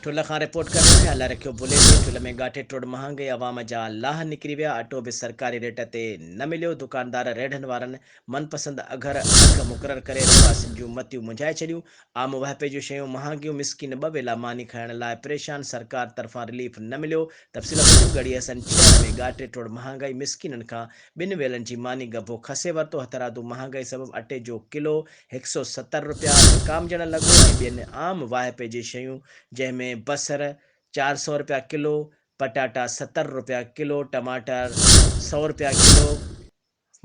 ठुल खां रिपोर्ट कर रहे हैं अल्लाह रखियो बुले में ठुल में गाठे टोड़ महांगे अवाम जा लाह निकिरी विया अटो बि सरकारी रेट ते न मिलियो दुकानदार रेढ़नि वारनि मनपसंद अघ मुक़ररु करे रहवासियुनि जूं मतियूं मुंझाए छॾियूं आम वाहिपे जूं शयूं महांगियूं मिसकिन ॿ वेला मानी खाइण लाइ परेशान सरकार तरफ़ां रिलीफ न मिलियो तफ़सील ॿुधियूं गढ़ी हसन शहर में गाठे टोड़ महांगाई मिसकिननि खां ॿिनि वेलनि जी मानी गभो खसे वरितो हथरादू महांगाई सबबि अटे जो किलो ₹170 विकामजण लॻो ऐं ॿियनि आम वाहिपे जी शयूं जंहिंमें बसर ₹400 किलो, पटाटा ₹70 किलो, टमाटर ₹100 किलो,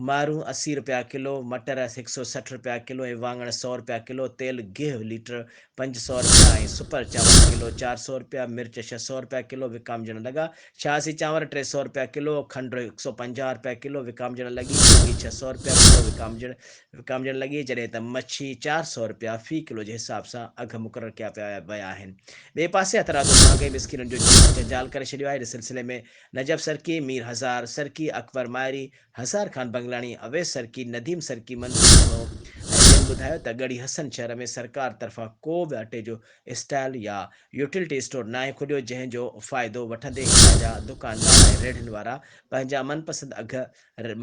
मारू ₹80 किलो, मटर ₹160 किलो ऐं वाङण ₹100 किलो, तेल गिहु लीटर ₹500 ऐं सुपर चांवर किलो ₹400, मिर्च ₹600 किलो विकामजण लॻा। छियासी चांवर ₹300 किलो, खंडु ₹150 किलो विकामजण लॻी, मुर्गी ₹600 किलो विकामजण लॻी, जॾहिं त मच्छी ₹400 फ़ी किलो जे हिसाब सां अघ मुक़ररु कया विया आहिनि। ॿिए पासे हथरादू महांगाई मिसकिननि जो जंजाल करे छॾियो आहे। इन सिलसिले में नजब सरकी, मीर हज़ार सरकी, अकबर मायरी, हज़ार ख़ान बंगलानी, अवैस सरकी, नदीम सरकी मंसूर ॿुधायो त गढ़ी हसन शहर में सरकार तरफ़ां को बि अटे जो स्टॉल या यूटिलिटी स्टोर नाहे खुलियो जंहिंजो फ़ाइदो वठंदे हितां जा दुकानदार ऐं रेढ़नि वारा पंहिंजा मनपसंद अघ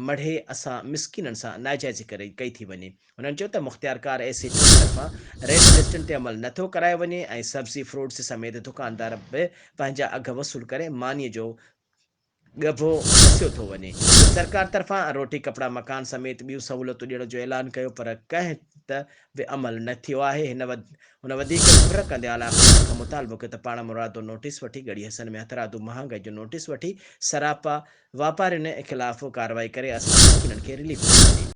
मढ़े असां मिसकिननि सां नाजाइज़ी करे कई थी वञे। हुननि चयो त मुख़्तियारकार ACT तरफ़ां रेट लिस्टुनि ते अमल नथो करायो वञे ऐं सब्ज़ी फ्रूट्स समेत दुकानदार बि पंहिंजा अघ वसूल करे मानीअ जो ॻभो खसियो थो वञे। सरकार तरफ़ां रोटी कपिड़ा मकान समेत ॿियूं सहूलियतूं ॾियण जो ऐलान कयो पर कंहिं त बि अमल न थियो आहे। हुन वधीक घुर कंदे आला खां मुतालबो कयो त पाण मुरादो नोटिस वठी गढ़ी हसन में हथरादू महांगाई जो नोटिस वठी सरापा वापारियुनि ख़िलाफ़ कार्रवाई करे असां मिसकिननि खे रिलीफ ॾिनी वञे।